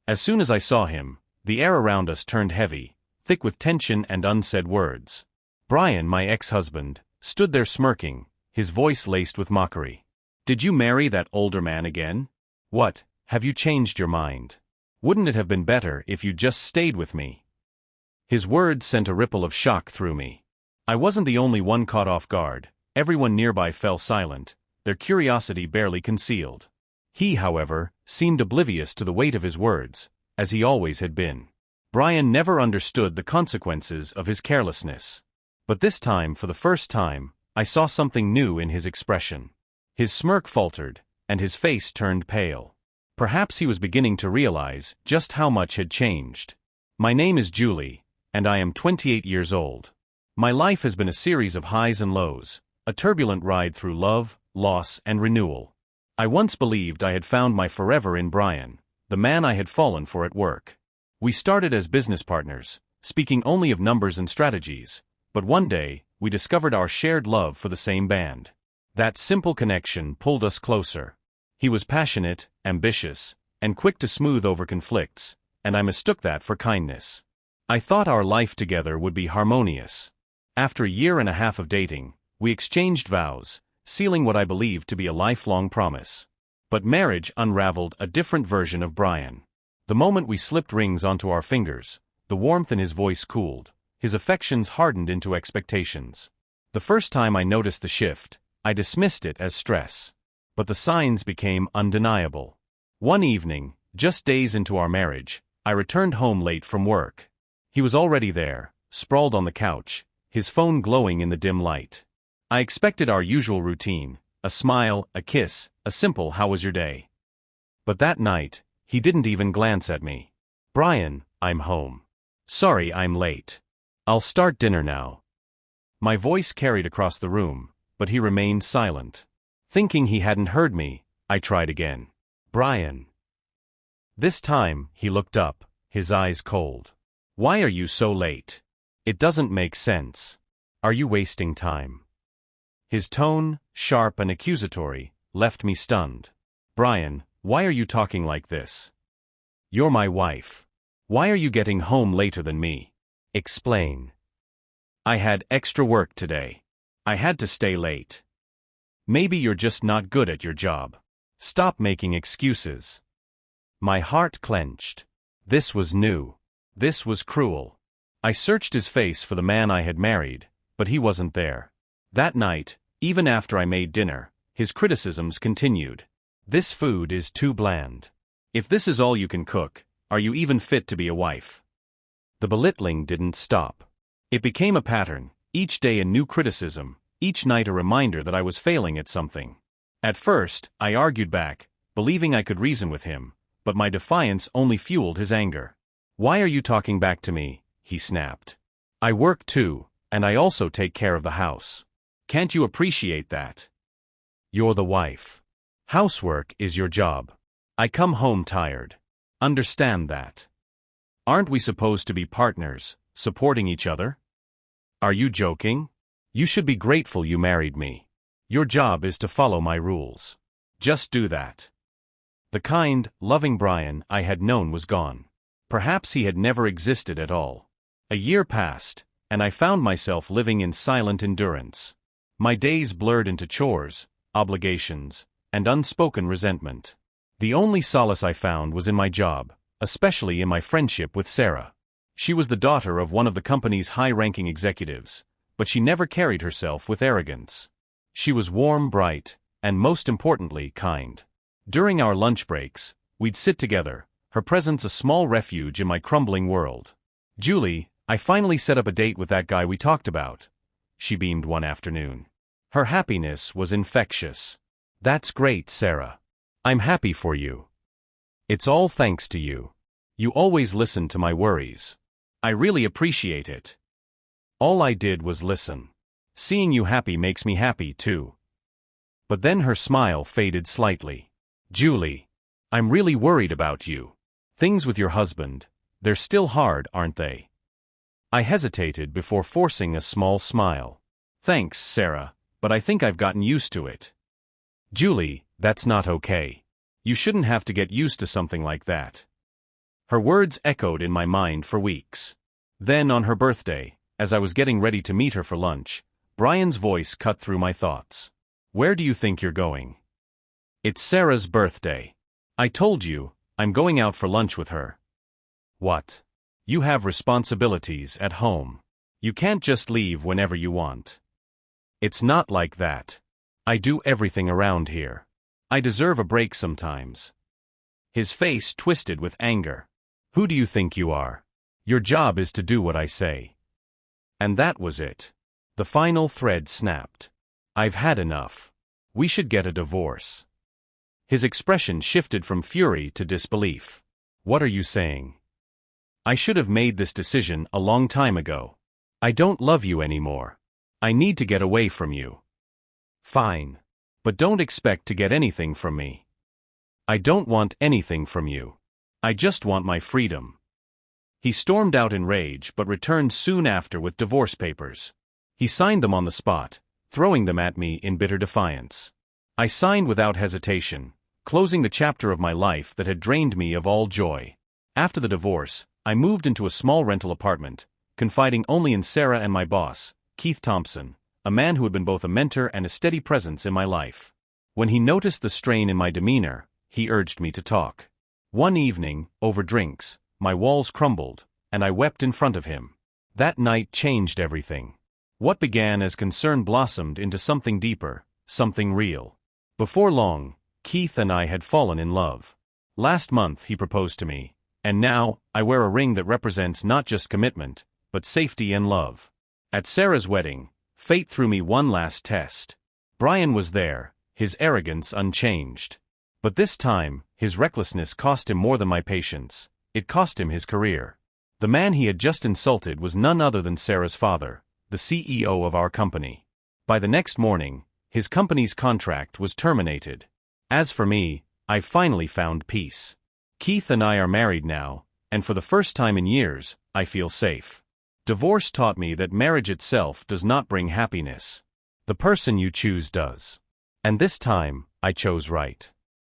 As soon as I saw him, the air around us turned heavy, thick with tension and unsaid words. Brian, my ex-husband, stood there smirking, his voice laced with mockery. "Did you marry that older man again? What, have you changed your mind? Wouldn't it have been better if you'd just stayed with me?" His words sent a ripple of shock through me. I wasn't the only one caught off guard. Everyone nearby fell silent, their curiosity barely concealed. He, however, seemed oblivious to the weight of his words, as he always had been. Brian never understood the consequences of his carelessness. But this time, for the first time, I saw something new in his expression. His smirk faltered, and his face turned pale. Perhaps he was beginning to realize just how much had changed. "My name is Julie, and I am 28 years old. My life has been a series of highs and lows, a turbulent ride through love, loss, and renewal. I once believed I had found my forever in Brian, the man I had fallen for at work. We started as business partners, speaking only of numbers and strategies, but one day, we discovered our shared love for the same band. That simple connection pulled us closer. He was passionate, ambitious, and quick to smooth over conflicts, and I mistook that for kindness. I thought our life together would be harmonious. After a year and a half of dating, we exchanged vows, sealing what I believed to be a lifelong promise. But marriage unraveled a different version of Brian. The moment we slipped rings onto our fingers, the warmth in his voice cooled, his affections hardened into expectations. The first time I noticed the shift, I dismissed it as stress. But the signs became undeniable. One evening, just days into our marriage, I returned home late from work. He was already there, sprawled on the couch, his phone glowing in the dim light. I expected our usual routine, a smile, a kiss, a simple "how was your day?" But that night, he didn't even glance at me. "Brian, I'm home. Sorry I'm late. I'll start dinner now." My voice carried across the room, but he remained silent. Thinking he hadn't heard me, I tried again. "Brian." This time, he looked up, his eyes cold. "Why are you so late? It doesn't make sense. Are you wasting time?" His tone, sharp and accusatory, left me stunned. "Brian, why are you talking like this? You're my wife. Why are you getting home later than me? Explain." "I had extra work today. I had to stay late." "Maybe you're just not good at your job. Stop making excuses." My heart clenched. This was new. This was cruel. I searched his face for the man I had married, but he wasn't there. That night, even after I made dinner, his criticisms continued. "This food is too bland. If this is all you can cook, are you even fit to be a wife?" The belittling didn't stop. It became a pattern, each day a new criticism, each night a reminder that I was failing at something. At first, I argued back, believing I could reason with him, but my defiance only fueled his anger. "Why are you talking back to me?" he snapped. "I work too, and I also take care of the house. Can't you appreciate that? You're the wife. Housework is your job. I come home tired. Understand that. Aren't we supposed to be partners, supporting each other? Are you joking? You should be grateful you married me. Your job is to follow my rules. Just do that." The kind, loving Brian I had known was gone. Perhaps he had never existed at all. A year passed, and I found myself living in silent endurance. My days blurred into chores, obligations, and unspoken resentment. The only solace I found was in my job, especially in my friendship with Sarah. She was the daughter of one of the company's high-ranking executives, but she never carried herself with arrogance. She was warm, bright, and most importantly, kind. During our lunch breaks, we'd sit together, her presence a small refuge in my crumbling world. "Julie, I finally set up a date with that guy we talked about," she beamed one afternoon. Her happiness was infectious. "That's great, Sarah. I'm happy for you. It's all thanks to you. You always listen to my worries. I really appreciate it." All I did was listen. "Seeing you happy makes me happy too." But then her smile faded slightly. "Julie, I'm really worried about you. Things with your husband, they're still hard, aren't they?" I hesitated before forcing a small smile. "Thanks, Sarah, but I think I've gotten used to it." "Julie, that's not okay. You shouldn't have to get used to something like that." Her words echoed in my mind for weeks. Then on her birthday, as I was getting ready to meet her for lunch, Brian's voice cut through my thoughts. Where do you think you're going? It's Sarah's birthday. I told you, I'm going out for lunch with her. What? You have responsibilities at home. You can't just leave whenever you want. It's not like that. I do everything around here. I deserve a break sometimes. His face twisted with anger. Who do you think you are? Your job is to do what I say. And that was it. The final thread snapped. I've had enough. We should get a divorce. His expression shifted from fury to disbelief. What are you saying? I should have made this decision a long time ago. I don't love you anymore. I need to get away from you. Fine. But don't expect to get anything from me. I don't want anything from you. I just want my freedom. He stormed out in rage but returned soon after with divorce papers. He signed them on the spot, throwing them at me in bitter defiance. I signed without hesitation, closing the chapter of my life that had drained me of all joy. After the divorce, I moved into a small rental apartment, confiding only in Sarah and my boss, Keith Thompson, a man who had been both a mentor and a steady presence in my life. When he noticed the strain in my demeanor, he urged me to talk. One evening, over drinks, my walls crumbled, and I wept in front of him. That night changed everything. What began as concern blossomed into something deeper, something real. Before long, Keith and I had fallen in love. Last month he proposed to me, and now I wear a ring that represents not just commitment, but safety and love. At Sarah's wedding, fate threw me one last test. Brian was there, his arrogance unchanged. But this time, his recklessness cost him more than my patience. It cost him his career. The man he had just insulted was none other than Sarah's father, the CEO of our company. By the next morning, his company's contract was terminated. As for me, I finally found peace. Keith and I are married now, and for the first time in years, I feel safe. Divorce taught me that marriage itself does not bring happiness. The person you choose does. And this time, I chose right.